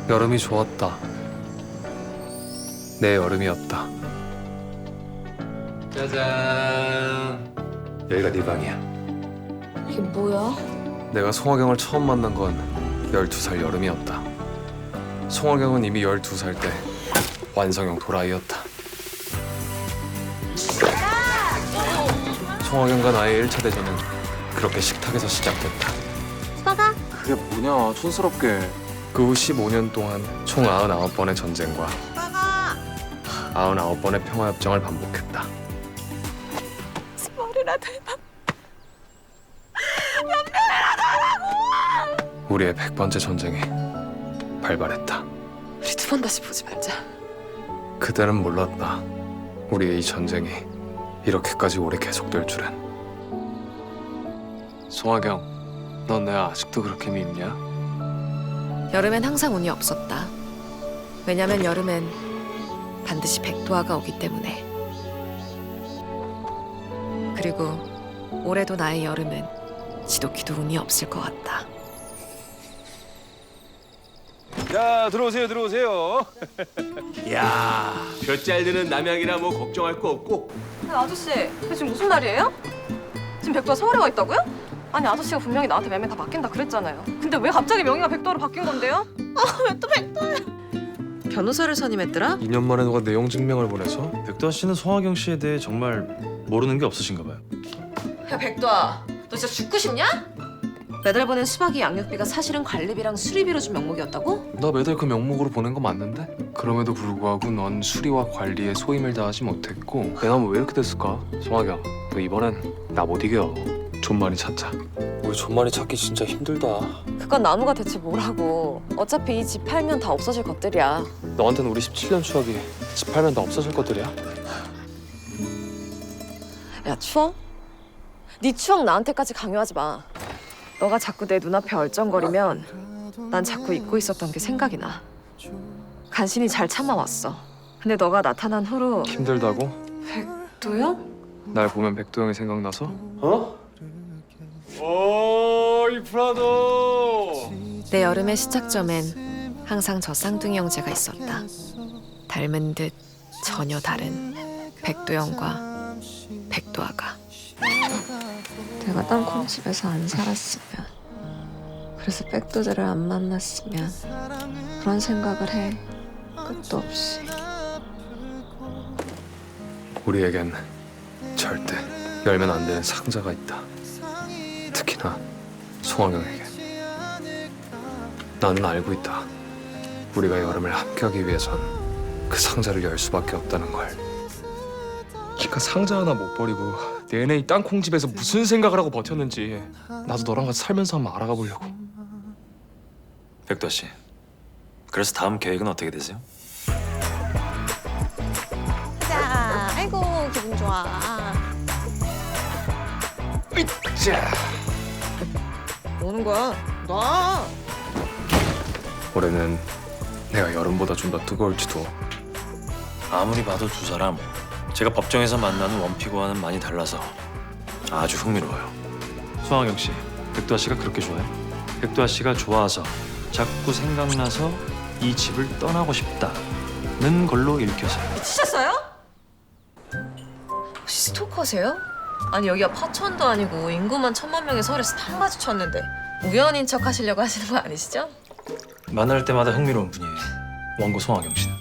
여름이 좋았다. 내 여름이었다. 짜잔. 여기가 네 방이야. 이게 뭐야? 내가 송하경을 처음 만난 건 12살 여름이었다. 송하경은 이미 12살 때 완성형 도라이였다. 송하경과 나의 1차 대전은 그렇게 식탁에서 시작됐다. 수박아. 그게 뭐냐, 촌스럽게. 그 후 15년 동안 총 99번의 전쟁과 99번의 평화협정을 반복했다. 머리라도 해봐. 우리의 100번째 전쟁이 발발했다. 우리 두 번 다시 보지 말자. 그때는 몰랐다. 우리의 이 전쟁이 이렇게까지 오래 계속될 줄은. 송하경, 넌 내가 아직도 그렇게 밉냐? 여름엔 항상 운이 없었다. 왜냐면 여름엔 반드시 백도화가 오기 때문에. 그리고 올해도 나의 여름은 지독히도 운이 없을 것 같다. 자, 들어오세요, 들어오세요. 야, 볕잘 드는 남양이라 뭐 걱정할 거 없고. 아저씨, 그게 지금 무슨 말이에요? 지금 백도가 서울에 와 있다고요? 아니 아저씨가 분명히 나한테 매매 다 맡긴다 그랬잖아요. 근데 왜 갑자기 명의가 백도로 바뀐 건데요? 왜 또 백도야? 변호사를 선임했더라? 2년 만에 누가 내용 증명을 보내서? 백도화 씨는 송하경 씨에 대해 정말 모르는 게 없으신가 봐요. 야 백도아, 너 진짜 죽고 싶냐? 매달 보낸 수박이 양육비가 사실은 관리비랑 수리비로 준 명목이었다고? 나 매달 그 명목으로 보낸 거 맞는데? 그럼에도 불구하고 넌 수리와 관리에 소임을 다하지 못했고 내 나무 왜 이렇게 됐을까? 송하경, 너 이번엔 나 못 이겨. 존만이 찾자. 우리 존만이 찾기 진짜 힘들다. 그건 나무가 대체 뭐라고? 어차피 이 집 팔면 다 없어질 것들이야. 너한테는 우리 17년 추억이 집 팔면 다 없어질 것들이야? 야 추억? 네 추억 나한테까지 강요하지 마. 너가 자꾸 내 눈앞에 얼쩡거리면 난 자꾸 잊고 있었던 게 생각이 나. 간신히 잘 참아왔어. 근데 너가 나타난 후로 힘들다고? 백도영? 날 보면 백도영이 생각나서? 어? 오, 이 프라도. 내 여름의 시작점엔 항상 저 쌍둥이 형제가 있었다. 닮은 듯 전혀 다른 백도영과 백도아가. 내가 땅콩집에서 안 살았으면, 그래서 백도들을 안 만났으면 그런 생각을 해. 끝도 없이. 우리에겐 절대 열면 안 되는 상자가 있다. 특히나 송하경에게. 나는 알고 있다. 우리가 여름을 함께하기 위해선 그 상자를 열 수밖에 없다는 걸. 그러니까 상자 하나 못 버리고 내내 이 땅콩집에서 무슨 생각을 하고 버텼는지 나도 너랑 같이 살면서 한번 알아가 보려고. 백도화 씨, 그래서 다음 계획은 어떻게 되세요? 자, 아이고 기분 좋아. 자, 오는 거야. 놔. 올해는 내가 여름보다 좀 더 뜨거울지도. 아무리 봐도 두 사람 제가 법정에서 만나는 원피고와는 많이 달라서 아주 흥미로워요. 송하경 씨, 백도화 씨가 그렇게 좋아요? 백도화 씨가 좋아서 자꾸 생각나서 이 집을 떠나고 싶다는 걸로 읽혀서요. 미치셨어요? 혹시 스토커세요? 아니 여기가 파천도 아니고 인구만 1000만 명의 서울에서 다 마주쳤는데 우연인 척 하시려고 하시는 거 아니시죠? 만날 때마다 흥미로운 분이에요. 원고 송하경 씨는.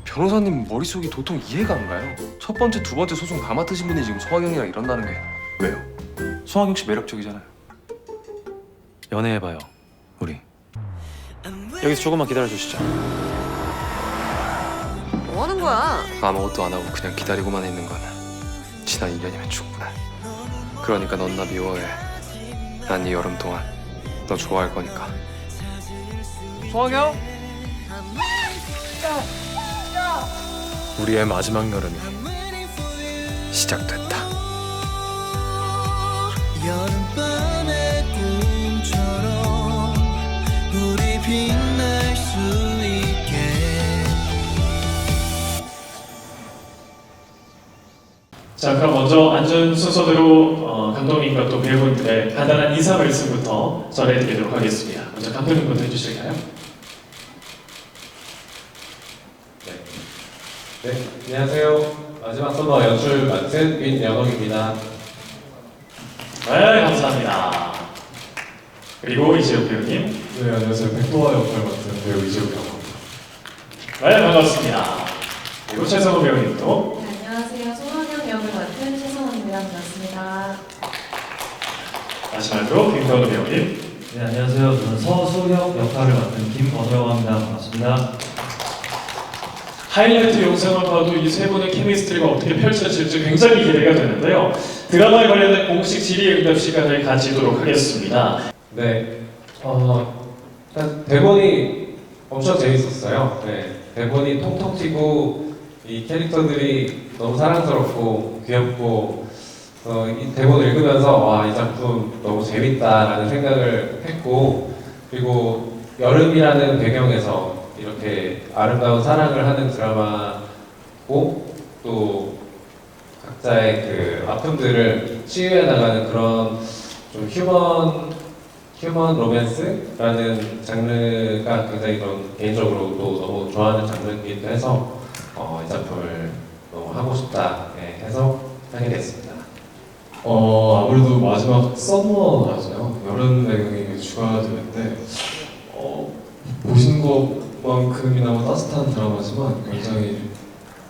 변호사님 머릿속이 도통 이해가 안 가요. 첫 번째, 두 번째 소송 다 맡으신 분이 지금 송하경이랑 이런다는 게 왜요? 송하경 씨 매력적이잖아요. 연애해봐요, 우리. 여기서 조금만 기다려주시죠. 뭐 하는 거야? 아무것도 안 하고 그냥 기다리고만 있는 건 지난 2년이면 충분해. 그러니까 넌 나 미워해. 난 이 여름 동안 너 좋아할 거니까. 송하경? 우리의 마지막 여름이 시작됐다. 여름밤의 꿈처럼 우리 빛날 수 있게. 자, 그럼 먼저 앉은 순서대로 감독님과 또 배우분들의 간단한 인사 말씀부터 전해드리도록 하겠습니다. 먼저 감독님부터 해주실까요? 네, 안녕하세요. 마지막 서머 연출 맡은 윤영옥입니다. 네, 감사합니다. 그리고 이재욱 배우님. 네, 안녕하세요. 백도화 역할 맡은 배우 이재욱이라고 합니다. 네, 반갑습니다. 그리고 최성우 배우님도. 네, 안녕하세요. 송원영 역을 맡은 최성원입니다. 반갑습니다. 마지막으로 김건우 배우님. 네, 안녕하세요. 저는 서수혁 역할을 맡은 김건우라고 합니다. 반갑습니다. 하이라이트 영상을 봐도 이 세 분의 케미스트리가 어떻게 펼쳐질지 굉장히 기대가 되는데요. 드라마에 관련된 공식 질의응답 시간을 가지도록 하겠습니다. 네, 일단 대본이 엄청 재밌었어요. 네, 대본이 통통 튀고 이 캐릭터들이 너무 사랑스럽고 귀엽고 이 대본을 읽으면서 와, 이 작품 너무 재밌다라는 생각을 했고, 그리고 여름이라는 배경에서 이렇게 아름다운 사랑을 하는 드라마고 또 각자의 그 아픔들을 치유해 나가는 그런 좀 휴먼 로맨스라는 장르가 굉장히 개인적으로 또 너무 좋아하는 장르이기도 해서 이 작품을 너무 하고 싶다 해서 하게 됐습니다. 아무래도 마지막 서머라서요. 여름 배경이 추가가 되는데 보신 것만큼이나마 따뜻한 드라마지만 굉장히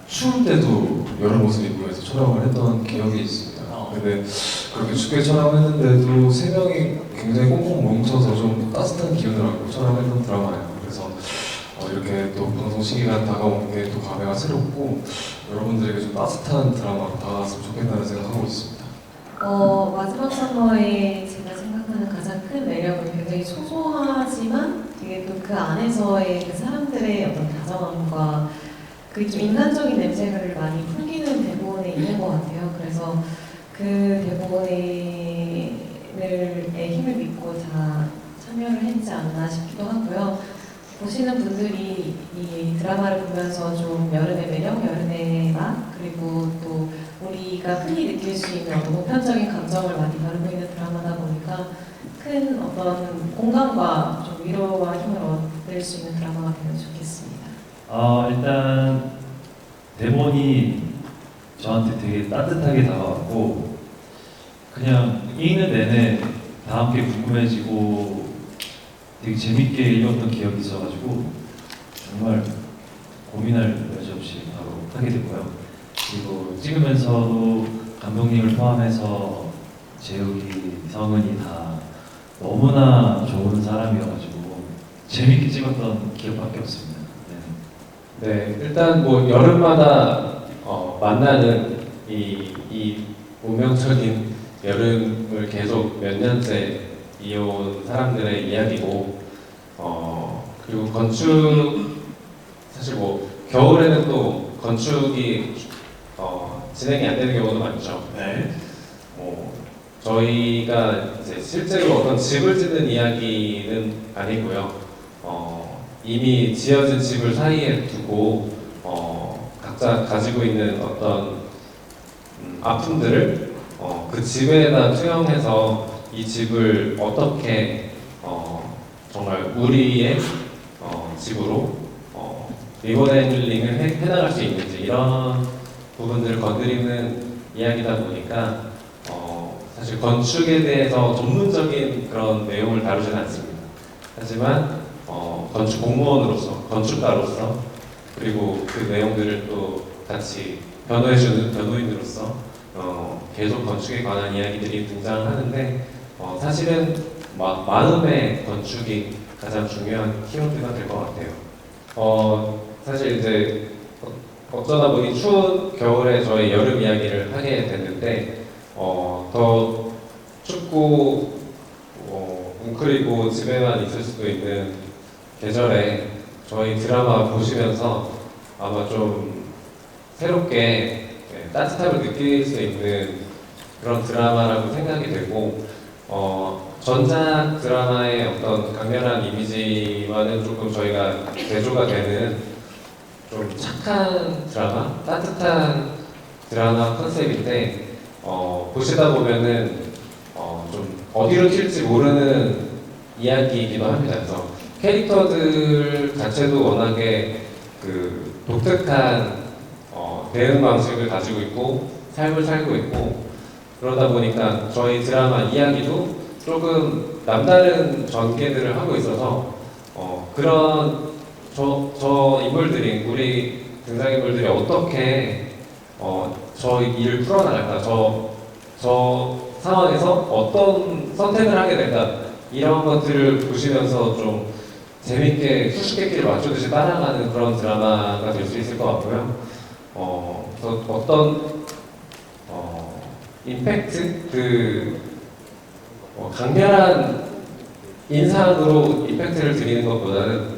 추울 때도 여름 옷을 입고 해서 촬영을 했던 기억이 있습니다. 근데 그렇게 춥게 촬영했는데도 세 명이 굉장히 꽁꽁 뭉쳐서 좀 따뜻한 기운을 갖고 촬영했던 드라마예요. 그래서 이렇게 또 방송 시기가 다가온 게 또 감회가 새롭고 여러분들에게 좀 따뜻한 드라마로 다가왔으면 좋겠다는 생각하고 있습니다. 마지막 서머에 제가 생각하는 가장 큰 매력은 굉장히 소소하지만 되게 또 그 안에서의 그 사람들의 어떤 다정함과 그 좀 인간적인 냄새를 많이 풍기는 대본에 있는 것 같아요. 그래서 그 대본의 힘을 믿고 다 참여를 했지 않나 싶기도 하고요. 보시는 분들이 이 드라마를 보면서 좀 여름의 매력, 여름의 맛, 그리고 또 우리가 흔히 느낄 수 있는 어떤 보편적인 감정을 많이 다루고 있는 드라마다 보니까 큰 어떤 공감과 좀 위로와 힘을 얻을 수 있는 드라마가 되면 좋겠습니다. 일단 대본이 저한테 되게 따뜻하게 다가왔고 그냥 읽는 내내 다 함께 궁금해지고 되게 재밌게 읽었던 기억이 있어가지고 정말 고민할 여지 없이 바로 하게 됐고요. 그리고 찍으면서도 감독님을 포함해서 재욱이, 성은이 다 너무나 좋은 사람이어가지고 재밌게 찍었던 기억밖에 없습니다. 네, 일단 뭐 여름마다 만나는 이 운명적인 여름을 계속 몇 년째 이어온 사람들의 이야기고, 그리고 건축 사실 뭐 겨울에는 또 건축이 진행이 안 되는 경우도 많죠. 네. 저희가 이제 실제로 어떤 집을 짓는 이야기는 아니고요. 이미 지어진 집을 사이에 두고 각자 가지고 있는 어떤 아픔들을 그 집에다 투영해서 이 집을 어떻게 정말 우리의 집으로 리모델링을 해나갈 수 있는지 이런 부분들을 건드리는 이야기다 보니까 사실 건축에 대해서 전문적인 그런 내용을 다루지는 않습니다. 하지만 건축 공무원으로서, 건축가로서, 그리고 그 내용들을 또 같이 변호해주는 변호인으로서 계속 건축에 관한 이야기들이 등장하는데 사실은 마음의 건축이 가장 중요한 키워드가 될 것 같아요. 사실 이제 어쩌다 보니 추운 겨울에 저희 여름 이야기를 하게 됐는데 더 춥고 웅크리고 집에만 있을 수도 있는 계절에 저희 드라마 보시면서 아마 좀 새롭게 따뜻함을 느낄 수 있는 그런 드라마라고 생각이 되고 전작 드라마의 어떤 강렬한 이미지와는 조금 저희가 대조가 되는 좀 착한 드라마, 따뜻한 드라마 컨셉인데 보시다 보면은 좀 어디로 튈지 모르는 이야기이기도 합니다. 그래서 캐릭터들 자체도 워낙에 그 독특한 대응 방식을 가지고 있고 삶을 살고 있고 그러다 보니까 저희 드라마 이야기도 조금 남다른 전개들을 하고 있어서 그런 저 인물들이 우리 등장인물들이 어떻게 저 일을 풀어나갈까 저 상황에서 어떤 선택을 하게 될까 이런 것들을 보시면서 좀 재밌게 수수께끼를 맞추듯이 따라가는 그런 드라마가 될 수 있을 것 같고요. 어떤 임팩트 강렬한 인상으로 임팩트를 드리는 것보다는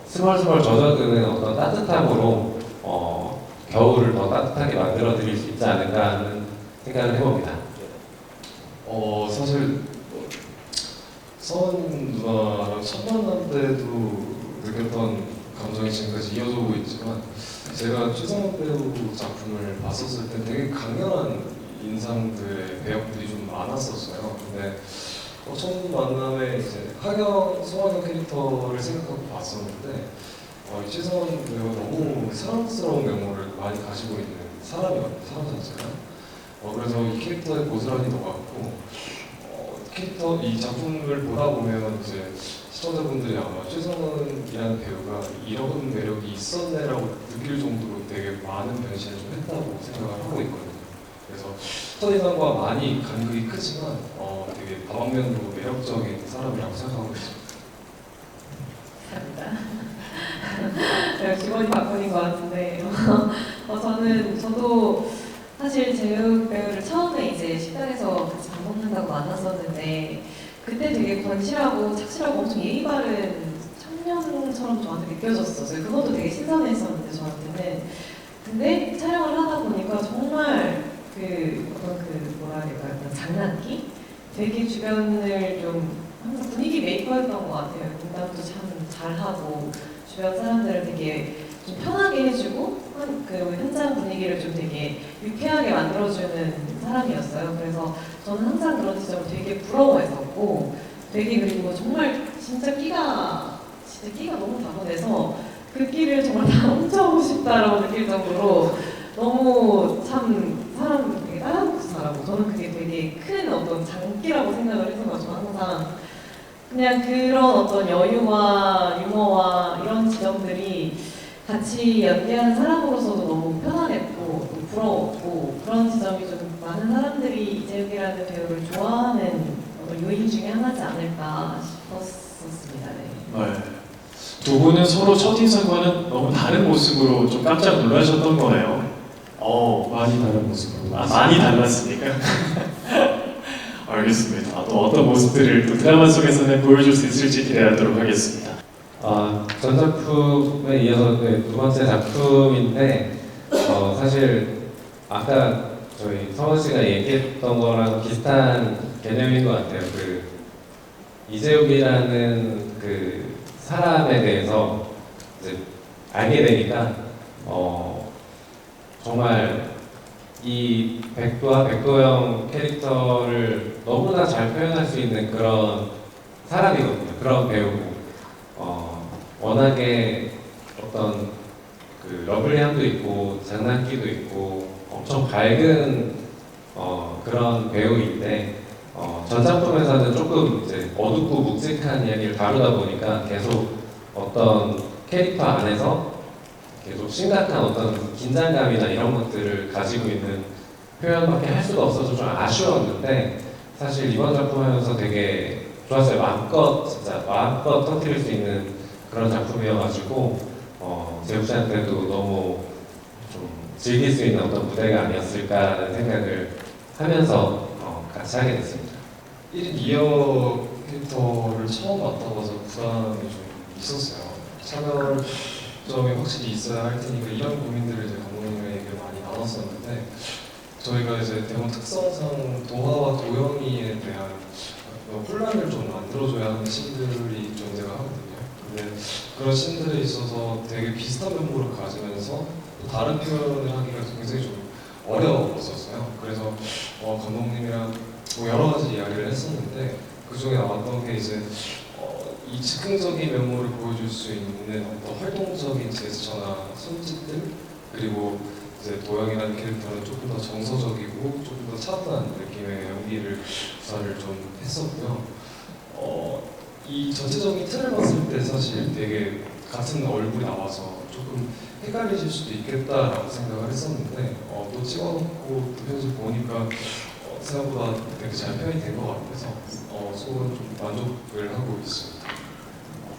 스멀스멀 젖어드는 어떤 따뜻함으로 겨울을 더 따뜻하게 만들어 드릴 수 있지 않을까 하는 생각을 해봅니다. 사실 서원 누나랑 첫 만남 때도 느꼈던 감정이 지금까지 이어져오고 있지만 제가 최성원 배우 작품을 봤었을 때 되게 강렬한 인상들의 배역들이 좀 많았었어요. 근데 첫 만남에 이제 송하경 캐릭터를 생각하고 봤었는데 이 최성원 배우가 너무 사랑스러운 면모를 많이 가지고 있는 사람이거든요. 사람 자체가. 그래서 이 캐릭터에 고스란히 녹았고 캐릭터 이 작품을 보다 보면 이제 시청자분들이 아마 최성원이라는 배우가 이런 매력이 있었네라고 느낄 정도로 되게 많은 변신을 좀 했다고 생각을 하고 있거든요. 그래서 첫인상과 많이 간극이 크지만 되게 다방면으로 매력적인 사람이라고 생각하고 있습니다. 감사합니다. 제가 직원이 바꾼인 것 같은데 저도 사실 재욱 배우를 처음에 이제 식당에서 같이 밥 먹는다고 만났었는데 그때 되게 건실하고 착실하고 엄청 예의 바른 청년처럼 저한테 느껴졌었어요. 그것도 되게 신선했었는데 저한테는. 근데 촬영을 하다 보니까 정말 뭐라 해야 될까요? 장난기? 되게 주변을 좀 항상 분위기 메이커였던 것 같아요. 농담도 참 잘하고 주변 사람들을 되게 좀 편하게 해주고 그 현장 분위기를 좀 되게 유쾌하게 만들어주는 사람이었어요. 그래서 저는 항상 그런 지점을 되게 부러워했었고 되게 그리고 정말 진짜 끼가 너무 타고내서 그 끼를 정말 다 훔쳐보고 싶다라고 느낄 정도로 너무 참 사람 되게 따라붙고 살아고 저는 그게 되게 큰 어떤 장기라고 생각을 해서 저 항상 그냥 그런 어떤 여유와 유머와 이런 지점들이 같이 연기하는 사람으로서도 너무 편안했고 또 부러웠고 그런 지점이 좀 많은 사람들이 이재욱이라는 배우를 좋아하는 요인 중에 하나지 않을까 싶었습니다. 네. 두 분은 서로 첫인상과는 너무 다른 모습으로 좀 깜짝 놀라셨던 거네요. 많이 다른 모습으로. 많이 달랐습니까? 알겠습니다. 또 어떤 모습들을 또 드라마 속에서는 보여줄 수 있을지 기대하도록 하겠습니다. 전 작품에 이어서 두 번째 작품인데 사실 아까 저희 성원 씨가 얘기했던 거랑 비슷한 개념인 것 같아요. 이재욱이라는 그 사람에 대해서 이제 알게 되니까 정말 이 백도와 백도영 캐릭터를 너무나 잘 표현할 수 있는 그런 사람이거든요. 그런 배우고 워낙에 어떤 그 러블리함도 있고 장난기도 있고 엄청 밝은 그런 배우인데 전 작품에서는 조금 이제 어둡고 묵직한 이야기를 다루다 보니까 계속 어떤 캐릭터 안에서 계속 심각한 어떤 긴장감이나 이런 것들을 가지고 있는 표현밖에 할 수가 없어서 좀 아쉬웠는데 사실 이번 작품 하면서 되게 좋았어요. 마음껏 터뜨릴 수 있는 그런 작품이어가지고 재욱 씨한테도 너무 좀 즐길 수 있는 어떤 무대가 아니었을까라는 생각을 하면서 같이 하게 됐습니다. 1인 2역 캐릭터를 처음 맡아봐서 부담이 좀 있었어요. 차별점이 확실히 있어야 할 테니까 이런 고민들을 이제 감독님에게 많이 나눴었는데 저희가 이제 대본 특성상 도화와 도영이에 대한 혼란을 좀 만들어줘야 하는 씬들이 존재가 하거든요. 근데 그런 씬들에 있어서 되게 비슷한 면모를 가지면서 또 다른 표현을 하기가 굉장히 좀 어려웠었어요. 그래서 감독님이랑 여러 가지 이야기를 했었는데 그 중에 나왔던 게 이제 이 즉흥적인 면모를 보여줄 수 있는 어떤 활동적인 제스처나 손짓들 그리고 이제 도영이라는 캐릭터는 조금 더 정서적이고 조금 더 차분한 느낌의 연기를 구사를 좀 했었고요. 이 전체적인 틀을 봤을 때 사실 되게 같은 얼굴이 나와서 조금 헷갈리실 수도 있겠다라고 생각을 했었는데 또 찍어놓고 또 편집 보니까 생각보다 되게 잘 표현이 된 것 같아서 속으로 좀 만족을 하고 있습니다.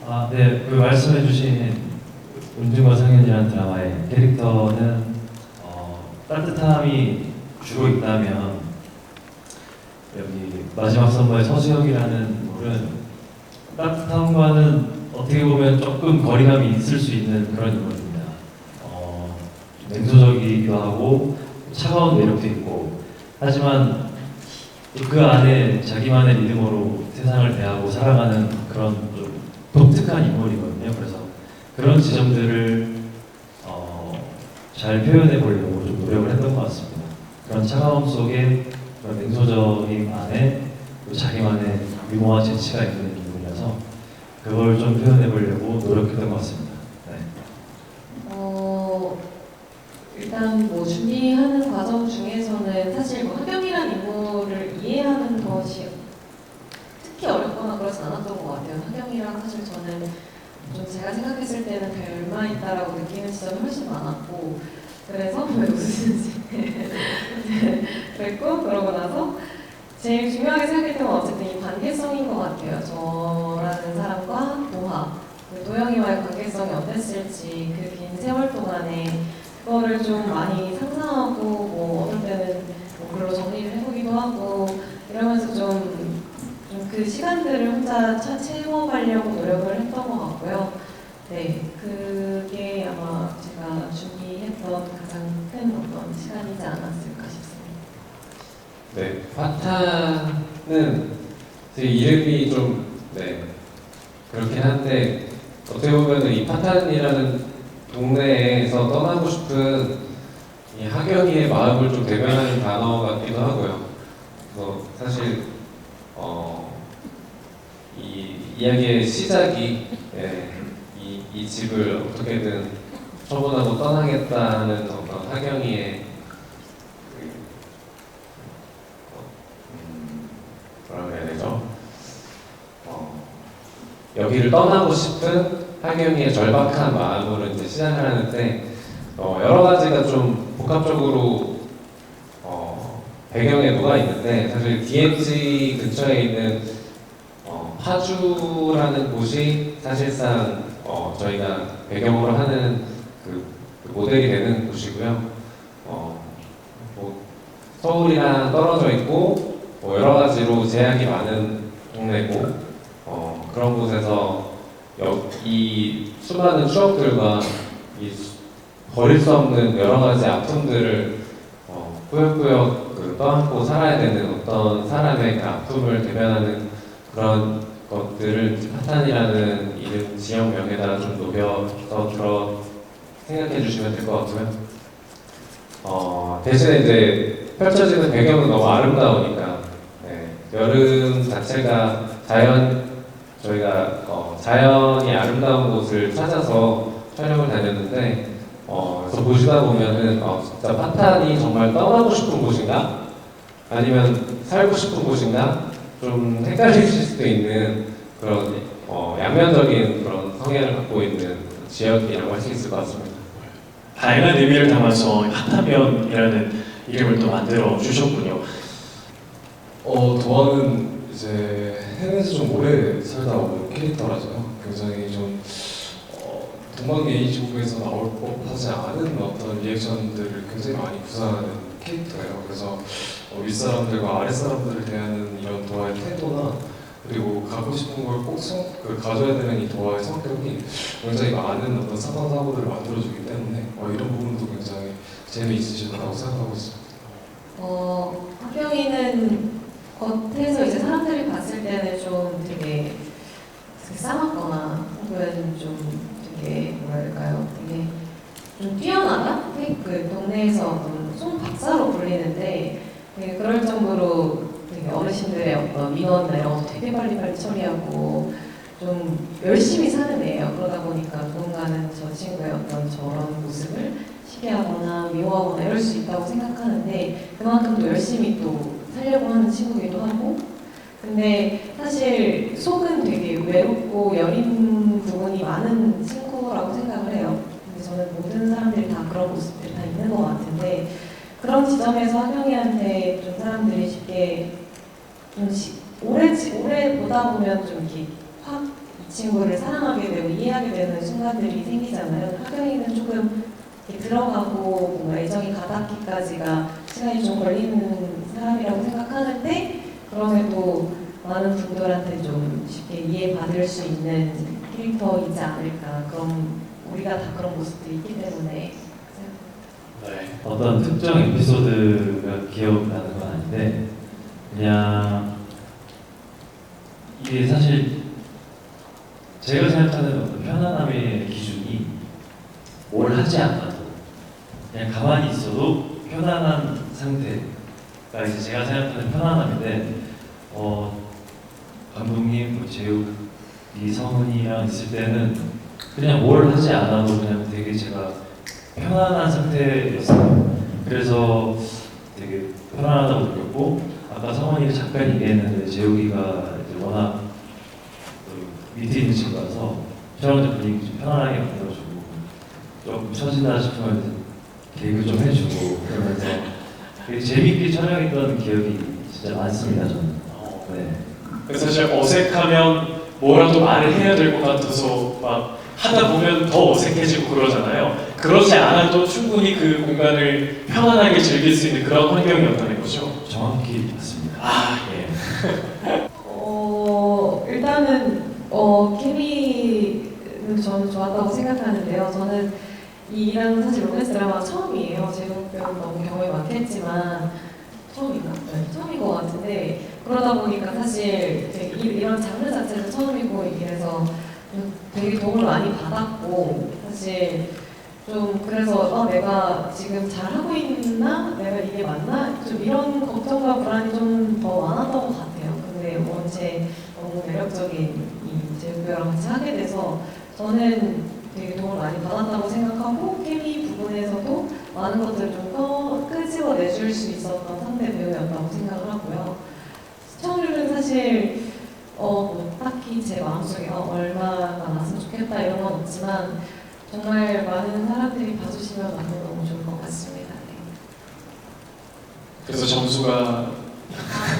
아, 네. 그 말씀해주신 은중과 상현이라는 드라마의 캐릭터는 따뜻함이 주로 있다면 여기 마지막 선거의 서수혁이라는 인물은 따뜻함과는 어떻게 보면 조금 거리감이 있을 수 있는 그런 인물입니다. 냉소적이기도 하고 차가운 매력도 있고 하지만 그 안에 자기만의 리듬으로 세상을 대하고 살아가는 그런 좀 독특한 인물이거든요. 그래서 그런 지점들을 잘 표현해 보려고 좀 노력을 했던 것 같습니다. 그런 차가움 속에 그런 냉소적인 안에 또 자기만의 유머와 재치가 있는 인물이라서 그걸 좀 표현해 보려고 노력했던 것 같습니다. 네. 일단 뭐 준비하는 과정 중에서는 사실 뭐 하경이라는 인물을 이해하는 것이 특히 어렵거나 그러진 않았던 것 같아요. 하경이랑 사실 저는 좀 제가 생각했을 때는 닮아 있다라고 느끼는 지점이 훨씬 많았고 그래서 왜 웃으신지 그랬고 그러고 나서 제일 중요하게 생각했던 건 어쨌든 이 관계성인 것 같아요. 저라는 사람과 도하, 도영이와의 관계성이 어땠을지 그 긴 세월 동안에 그거를 좀 많이 상상하고 뭐 어떨 때는 뭐 글로 정리를 해보기도 하고 이러면서 좀 그 시간들을 혼자 채워가려고 노력을 했던 것 같고요. 네, 그게 아마 제가 준비했던 가장 큰 어떤 시간이지 않았을까 싶습니다. 네, 파탄은 제 이름이 좀 그렇긴 한데 어떻게 보면 이 파탄이라는 동네에서 떠나고 싶은 이 하경이의 마음을 좀 대변하는 단어 같기도 하고요. 그래서 사실 이 이야기의 시작이 이 집을 어떻게든 처분하고 떠나겠다는 어떤 하경이의 뭐라고 해야 되죠? 여기를 떠나고 싶은 하경이의 절박한 마음으로 이제 시작을 하는데 여러 가지가 좀 복합적으로 배경에 녹아 있는데 사실 DMZ 근처에 있는 파주라는 곳이 사실상 저희가 배경으로 하는 그 모델이 되는 곳이고요. 뭐 서울이랑 떨어져 있고 뭐 여러 가지로 제약이 많은 동네고 그런 곳에서 이 수많은 추억들과 이 버릴 수 없는 여러 가지 아픔들을 꾸역꾸역 떠안고 살아야 되는 어떤 사람의 그 아픔을 대변하는 그런 것들을 파탄이라는 이름 지역명에다가 좀 녹여서 생각해 주시면 될 것 같고요. 대신에 이제 펼쳐지는 배경은 너무 아름다우니까 여름 자체가 저희가 자연이 아름다운 곳을 찾아서 촬영을 다녔는데 그래서 보시다 보면은 진짜 파탄이 정말 떠나고 싶은 곳인가? 아니면 살고 싶은 곳인가? 좀 헷갈리실 수도 있는 그런 양면적인 그런 성향을 갖고 있는 지역이라고 할 수 있을 것 같습니다. 다양한 의미를 담아서 핫하면이라는 이름을 또 만들어 주셨군요. 도화는 이제 해외에서 좀 오래 살다 온 캐릭터라서요. 굉장히 좀 동방 예의지국에서 나올 법하지 않은 어떤 리액션들을 굉장히 많이 구사하는 캐릭터예요. 그래서 윗사람들과 아랫사람들을 대하는 이런 도화의 태도나 그리고 갖고 싶은 걸 꼭 가져야 되는 이 도화의 성격이 굉장히 많은 어떤 사건 사고들을 만들어주기 때문에 이런 부분도 굉장히 재미있으실 거라고 생각하고 있습니다. 하경이는 겉에서 이제 사람들이 봤을 때는 좀 되게 싸맞거나 혹은 좀 되게 뭐랄까요, 되게 좀 뛰어나다? 그 동네에서 어떤 송 박사로 불리는데 되게 그럴 정도로 되게 어르신들의 어떤 민원이나 이런 것도 되게 빨리빨리 처리하고 좀 열심히 사는 애예요. 그러다 보니까 누군가는 저 친구의 어떤 저런 모습을 쉽게 불쾌하거나 미워하거나 이럴 수 있다고 생각하는데 그만큼 또 열심히 또 살려고 하는 친구기도 하고 근데 사실 속은 되게 외롭고 여린 부분이 많은 친구라고 생각을 해요. 근데 저는 모든 사람들이 다 그런 모습들이 다 있는 것 같은데 그런 지점에서 하경이한테 좀 사람들이 쉽게 좀 오래 보다 보면 좀 이렇게 확 이 친구를 사랑하게 되고 이해하게 되는 순간들이 생기잖아요. 하경이는 조금 이렇게 들어가고 뭔가 애정이 가닿기까지가 시간이 좀 걸리는 사람이라고 생각하는데 그럼에도 많은 분들한테 좀 쉽게 이해받을 수 있는 캐릭터이지 않을까. 그럼 우리가 다 그런 모습들이 있기 때문에 네. 어떤 특정 에피소드가 기억나는 건 아닌데 그냥 이게 사실 제가 생각하는 어떤 편안함의 기준이 뭘 하지 않아도 그냥 가만히 있어도 편안한 상태가 이제 제가 생각하는 편안함인데 감독님, 재욱, 이성은이랑 있을 때는 그냥 뭘 하지 않아도 그냥 되게 제가 편안한 상태였어요. 그래서 되게 편안하다고 느꼈고 아까 성원이가 잠깐 얘기했는데 재욱이가 이제 워낙 밑에 있는 친구라서 촬영장 분위기 좀 편안하게 만들어주고 조금 처진다 싶으면 개그 좀 해주고 그러면서 되게 재밌게 촬영했던 기억이 진짜 많습니다 저는. 네. 그래서 사실 어색하면 뭐라도 말을 해야 될 것 같아서 막 하다 보면 더 어색해지고 그러잖아요. 그러지 않아도 충분히 그 공간을 편안하게 즐길 수 있는 그런 환경이었다는 거죠. 정확히 맞습니다. 아 예. 일단은 케미는 저는 좋았다고 생각하는데요. 저는 이랑 사실 로맨스 드라마가 처음이에요. 제목 배우는 너무 경험이 많겠지만 처음인가? 네, 처음인 것 같은데 그러다 보니까 사실 되게 이런 장르 자체도 처음이고 이래서 되게 도움을 많이 받았고 사실 좀 그래서 내가 지금 잘 하고 있나? 내가 이게 맞나? 좀 이런 걱정과 불안이 좀 더 많았던 것 같아요. 근데 원체 너무 매력적인 이 재욱 배우랑 같이 하게 돼서 저는 되게 도움을 많이 받았다고 생각하고 케미 부분에서도 많은 것들을 좀 끄집어내줄 수 있었던 상대 배우였다고 생각을 하고요. 시청률은 사실 뭐 딱히 제 마음속에 얼마가 나왔으면 좋겠다 이런 건 없지만 정말 많은 사람들이 봐주시면 너무 좋을 것 같습니다. 네. 그래서 점수가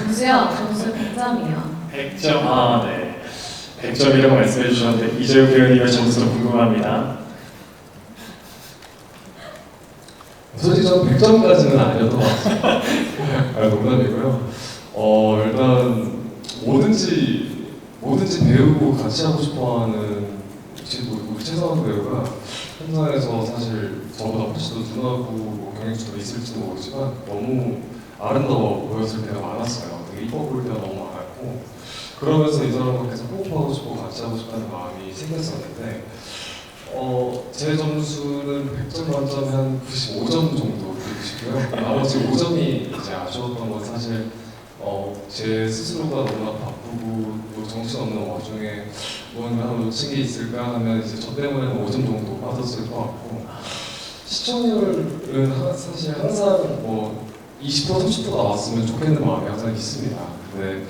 점수요? 점수 100점이요. 100점. 아 네. 100점이라고 말씀해 주셨는데 이재욱 배우님의 점수도 궁금합니다. 솔직히 저는 100점까지는 아니었던 것 같습니다. 농담이고요. 일단 뭐든지 배우고 같이 하고 싶어하는 우리 최성원 배우가 현장에서 사실 저보다 훨씬 더 누나고 경력치도 있을지도 모르지만 너무 아름다워 보였을 때가 많았어요. 되게 이뻐 보일 때가 너무 많았고 그러면서 이 사람과 계속 호흡하고 싶고 같이 하고 싶다는 마음이 생겼었는데 제 점수는 100점 만점에 한 95점 정도 드리고 싶고요. 나머지 5점이 이제 아쉬웠던 건 사실 제 스스로가 너무나 바쁘고 또 정신없는 와중에 뭔가 놓친 게 있을까 하면 이제 저 때문에 5점 정도 빠졌을 것 같고 시청률은 사실 항상 뭐 20% 30% 나왔으면 좋겠는 마음이 항상 있습니다. 근데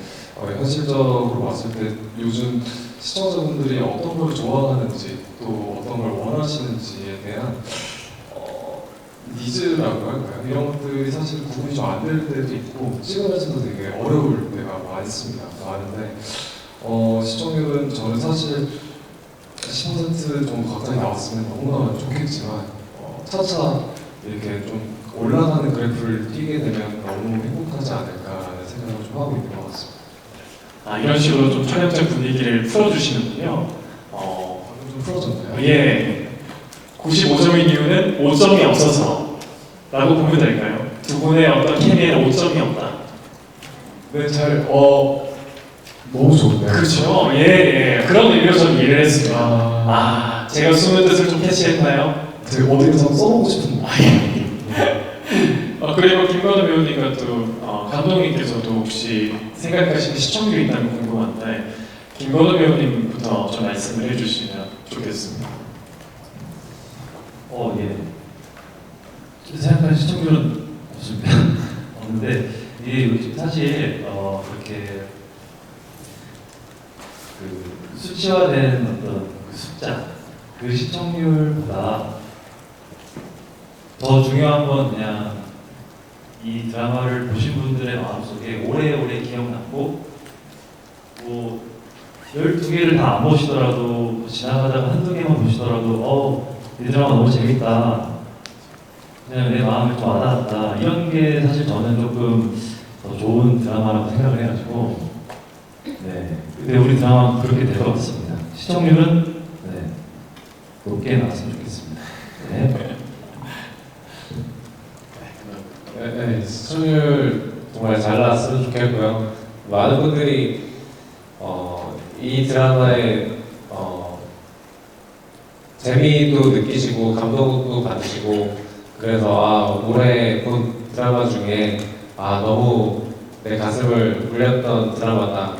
현실적으로 봤을 때 요즘 시청자분들이 어떤 걸 좋아하는지 또 어떤 걸 원하시는지에 대한 니즈라고 할까요? 이런 것들이 사실 구분이 좀 안 될 때도 있고 찍으면서도 되게 어려울 때가 많은데 시청률은 저는 사실 10% 정도 가까이 나왔으면 너무나 좋겠지만 차차 이렇게 좀 올라가는 그래프를 띄게 되면 너무 행복하지 않을까라는 생각을 좀 하고 있는 것 같습니다. 아 이런 식으로 좀 촬영장 분위기를 풀어주시는군요. 방금 좀 풀어졌나요? 예. 95점인 이유는 5점이 없어서 라고 보면 될까요? 두 분의 어떤 케미에는 5점이 없다. 네, 너무 좋은데요. 그렇죠. 예. 그런 의미로 저는 이해를 했습니다. 제가 숨은 뜻을 좀 캐치했나요? 제가 어디서 써보고 싶은 그리고 김건우 배우님과 또 감독님께서도 혹시 생각하시는 시청률이 있다면 궁금한데 김건우 배우님부터 좀 말씀을 해주시면 좋겠습니다. 예. 생각하는 시청률은 없습니다. 없는데 이게 요즘 사실 그렇게 그 수치화된 어떤 그 숫자, 그 시청률보다 더 중요한 건 그냥 이 드라마를 보신 분들의 마음속에 오래오래 기억남고 뭐 12개를 다 안 보시더라도 지나가다가 한두 개만 보시더라도 이 드라마 너무 재밌다, 그냥 내 마음을 좀 와닿았다, 이런 게 사실 저는 조금 더 좋은 드라마라고 생각을 해가지고 네, 근데 우리 드라마 그렇게 될 것 같습니다. 시청률은 네, 높게 나왔으면 좋겠습니다. 네. 네, 시청률 정말 잘 나왔으면 좋겠고요. 많은 분들이 이 드라마의 재미도 느끼시고 감동도 받으시고, 그래서 올해 본 드라마 중에 너무 내 가슴을 울렸던 드라마다,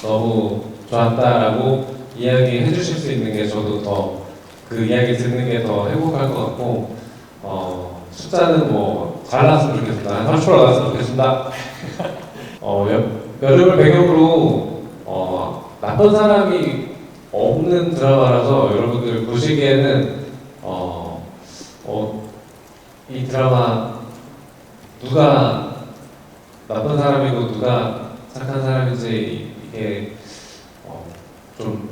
너무 좋았다라고 이야기해 주실 수 있는 게 저도 더 그 이야기 듣는 게 더 행복할 것 같고, 숫자는 뭐 잘 나왔으면 좋겠습니다. 한 30% 나왔으면 좋겠습니다. 여름을 배경으로 나쁜 사람이 없는 드라마라서 여러분들 보시기에는 이 드라마 누가 나쁜 사람이고 누가 착한 사람인지 이게 좀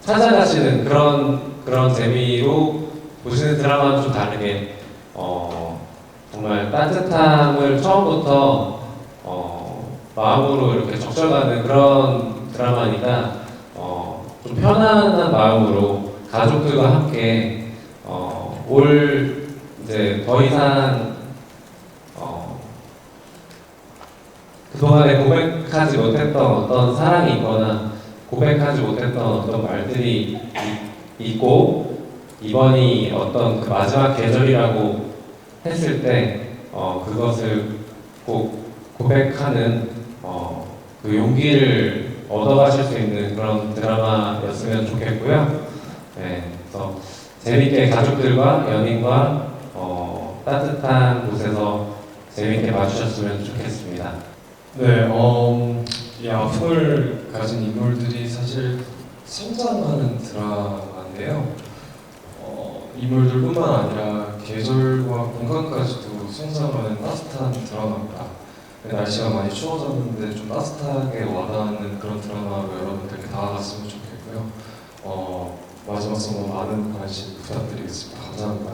찾아가시는 그런 재미로 보시는 드라마는 좀 다르게 정말 따뜻함을 처음부터 마음으로 이렇게 적셔가는 그런 드라마니까 좀 편안한 마음으로 가족들과 함께 올 이제 더 이상 그동안에 고백하지 못했던 어떤 사랑이 있거나 고백하지 못했던 어떤 말들이 있고, 이번이 어떤 그 마지막 계절이라고 했을 때 그것을 꼭 고백하는 그 용기를 얻어가실 수 있는 그런 드라마였으면 좋겠고요. 네, 그래서 재밌게 가족들과 연인과 따뜻한 곳에서 재밌게 봐주셨으면 좋겠습니다. 네, 이 아픔을 가진 인물들이 사실 성장하는 드라마인데요. 인물들뿐만 아니라 계절과 공간까지도 성장하는 따뜻한 드라마입니다. 날씨가 많이 추워졌는데 좀 따뜻하게 와닿는 그런 드라마로 여러분들께 다가갔으면 좋겠고요. 마지막 선거 많은 관심 부탁드리겠습니다. 감사합니다.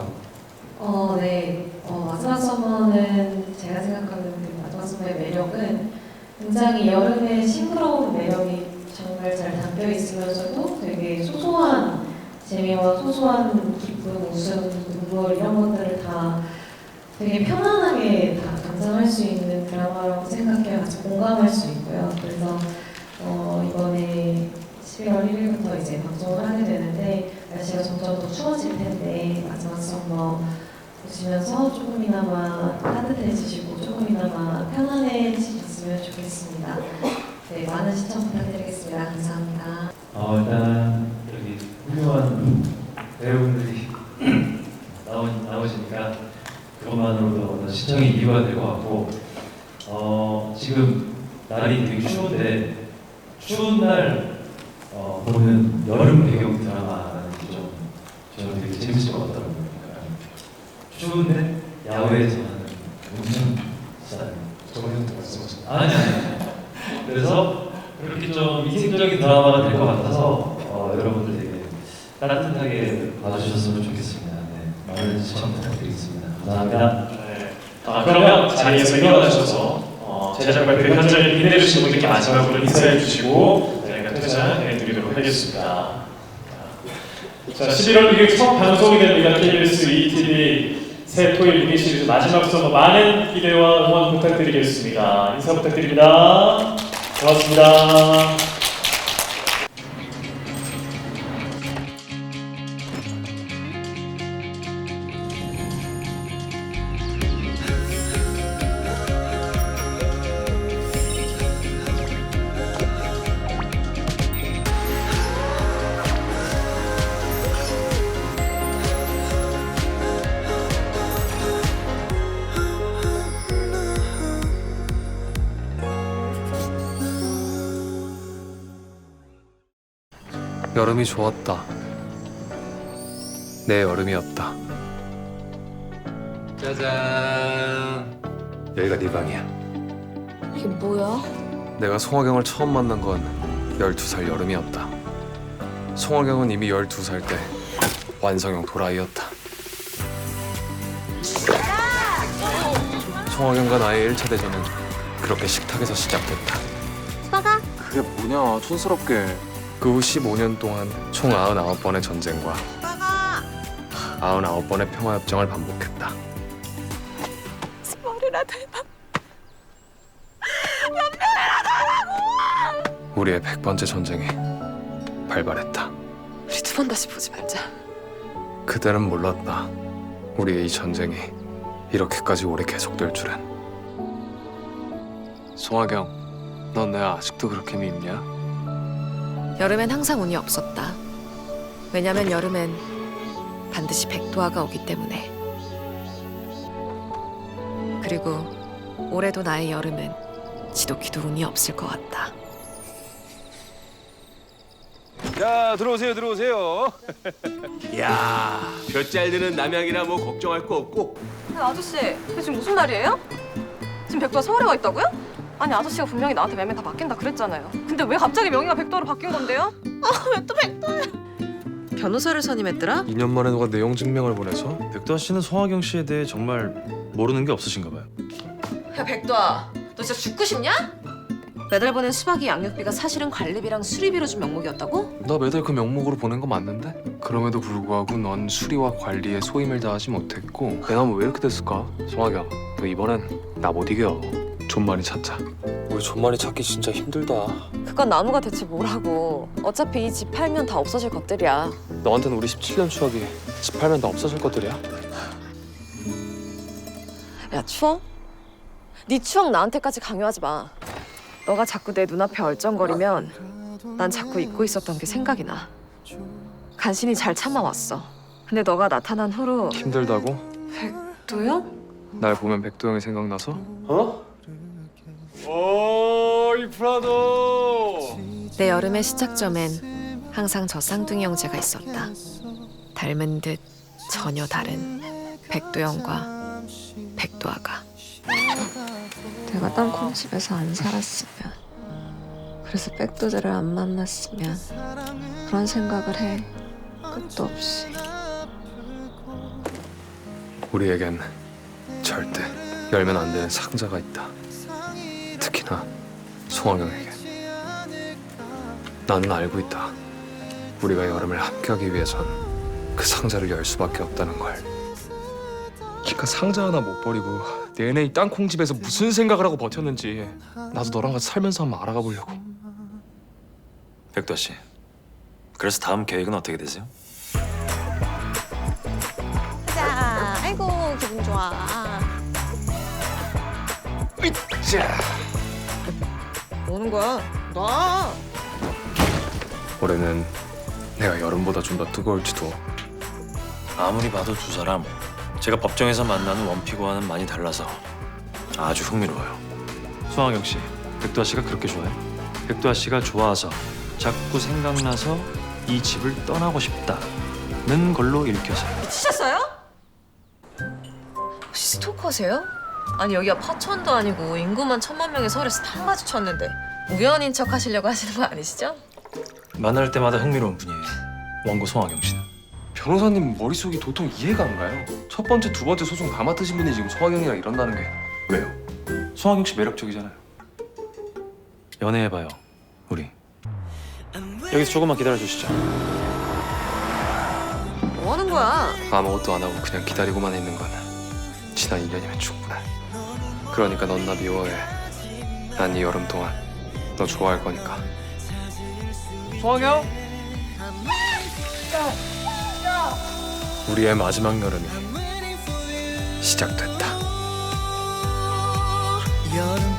네. 마지막 서머는 제가 생각하는 그 마지막 서머의 매력은 굉장히 여름의 싱그러운 매력이 정말 잘 담겨 있으면서도 되게 소소한 재미와 소소한 기쁨, 웃음, 눈물 이런 것들을 다 되게 편안하게 다 감상할 수 있는 드라마라고 생각해요. 같이 공감할 수 있고요. 그래서 이번에 11월 1일부터 이제 방송을 하게 되는데 날씨가 점점 더 추워질 텐데 마지막 서머 보시면서 조금이나마 따뜻해지시고 조금이나마 편안해지셨으면 좋겠습니다. 네, 많은 시청 부탁드리겠습니다. 감사합니다. 일단 여기 훌륭한 배우분들이 나오시니까 그것만으로도 어떤 시청의 이유가 될 것 같고, 지금 날이 되게 추운데 추운 날 보는 여름 배경 드라마라는 게 좀 저는 되게 재밌을 것 같더라고요. 추운데 야외에서 하는 웃는 스타일. 저번에도 말씀하셨나요? 아니. 그래서 그렇게 좀 이색적인 드라마가 될 것 같아서 여러분들 되게 따뜻하게 봐주셨으면 좋겠습니다. 네, 많은 시청 부탁드리겠습니다. 감사합니다. 네. 그러면 자리에서 일어나셔서 제작 발표 현장을 빛내주신 분들께 마지막으로 인사해 주시고 저희가 퇴장해드리도록 하겠습니다. 자, 11월 1일 첫 방송이 됩니다. KBS ETV 새 토요일 미니 시리즈 마지막 서머 많은 기대와 응원 부탁드리겠습니다. 인사 부탁드립니다. 고맙습니다. 여름이 좋았다. 내 여름이었다. 짜잔. 여기가 네 방이야. 이게 뭐야? 내가 송하경을 처음 만난 건 12살 여름이었다. 송하경은 이미 12살 때 완성형 도라이였다. 송하경과 나의 1차 대전은 그렇게 식탁에서 시작됐다. 그게 뭐냐, 촌스럽게. 그 후 15년 동안 총 99번의 전쟁과 99번의 평화협정을 반복했다. 스몰이라도 해봐. 우리의 100번째 전쟁이 발발했다. 우리 두 번 다시 보지 말자. 그때는 몰랐다. 우리의 이 전쟁이 이렇게까지 오래 계속될 줄은. 송하경, 넌 내 아직도 그렇게 밉냐? 여름엔 항상 운이 없었다. 왜냐면 여름엔 반드시 백도화가 오기 때문에. 그리고 올해도 나의 여름은 지독히도 운이 없을 것 같다. 자, 들어오세요, 들어오세요. 이야, 볕잘 드는 남양이라 뭐 걱정할 거 없고. 아저씨, 그게 지금 무슨 말이에요? 지금 백도화 서울에 와 있다고요? 아니 아저씨가 분명히 나한테 매매 다 맡긴다 그랬잖아요. 근데 왜 갑자기 명의가 백도화로 바뀐 건데요? 왜 또 백도화야? 변호사를 선임했더라? 2년 만에 누가 내용 증명을 보내서? 백도화 씨는 송하경 씨에 대해 정말 모르는 게 없으신가 봐요. 야 백도화, 너 진짜 죽고 싶냐? 매달 보낸 수박이 양육비가 사실은 관리비랑 수리비로 준 명목이었다고? 나 매달 그 명목으로 보낸 거 맞는데? 그럼에도 불구하고 넌 수리와 관리에 소임을 다하지 못했고 내 놈은 왜 이렇게 됐을까? 송하경, 너 이번엔 나 못 이겨. 존만이 찾자. 우리 존만이 찾기 진짜 힘들다. 그건 나무가 대체 뭐라고. 어차피 이 집 팔면 다 없어질 것들이야. 너한테는 우리 17년 추억이 집 팔면 다 없어질 것들이야? 야 추억? 네 추억 나한테까지 강요하지 마. 너가 자꾸 내 눈앞에 얼쩡거리면 난 자꾸 잊고 있었던 게 생각이 나. 간신히 잘 참아왔어. 근데 너가 나타난 후로 힘들다고? 백도영? 날 보면 백도영이 생각나서? 어? 오, 이 프라도. 내 여름의 시작점엔 항상 저 쌍둥이 형제가 있었다. 닮은 듯 전혀 다른 백도영과 백도화가. 내가 땅콩집에서 안 살았으면, 그래서 백도들을 안 만났으면 그런 생각을 해. 끝도 없이. 우리에겐 절대 열면 안 되는 상자가 있다. 특히나 송하경에게. 나는 알고 있다. 우리가 여름을 함께하기 위해선 그 상자를 열 수밖에 없다는 걸. 기껏 상자 하나 못 버리고 내내 이 땅콩집에서 무슨 생각을 하고 버텼는지 나도 너랑 같이 살면서 한번 알아가 보려고. 백도화 씨, 그래서 다음 계획은 어떻게 되세요? 자, 아이고 기분 좋아. 자, 뭐 하는 거야? 놔! 올해는 내가 여름보다 좀 더 뜨거울지도. 아무리 봐도 두 사람 제가 법정에서 만나는 원피고와는 많이 달라서 아주 흥미로워요. 송하경 씨, 백도화 씨가 그렇게 좋아해요? 백도화 씨가 좋아서 자꾸 생각나서 이 집을 떠나고 싶다는 걸로 읽혀서요. 미치셨어요? 혹시 스토커세요? 아니 여기가 파천도 아니고 인구만 1000만 명의 서울에서 다 마주쳤는데 우연인 척 하시려고 하시는 거 아니시죠? 만날 때마다 흥미로운 분이에요. 원고 송하경 씨는. 변호사님 머릿속이 도통 이해가 안 가요. 첫 번째, 두 번째 소송 다 맡으신 분이 지금 송하경이랑 이런다는 게 왜요? 송하경 씨 매력적이잖아요. 연애해봐요, 우리. 여기서 조금만 기다려주시죠. 뭐 하는 거야? 아무것도 안 하고 그냥 기다리고만 있는 건 지난 2년이면 충분해. 그러니까 넌 나 미워해. 난 이 여름 동안 너 좋아할 거니까. 송하경? 우리의 마지막 여름이 시작됐다. 여름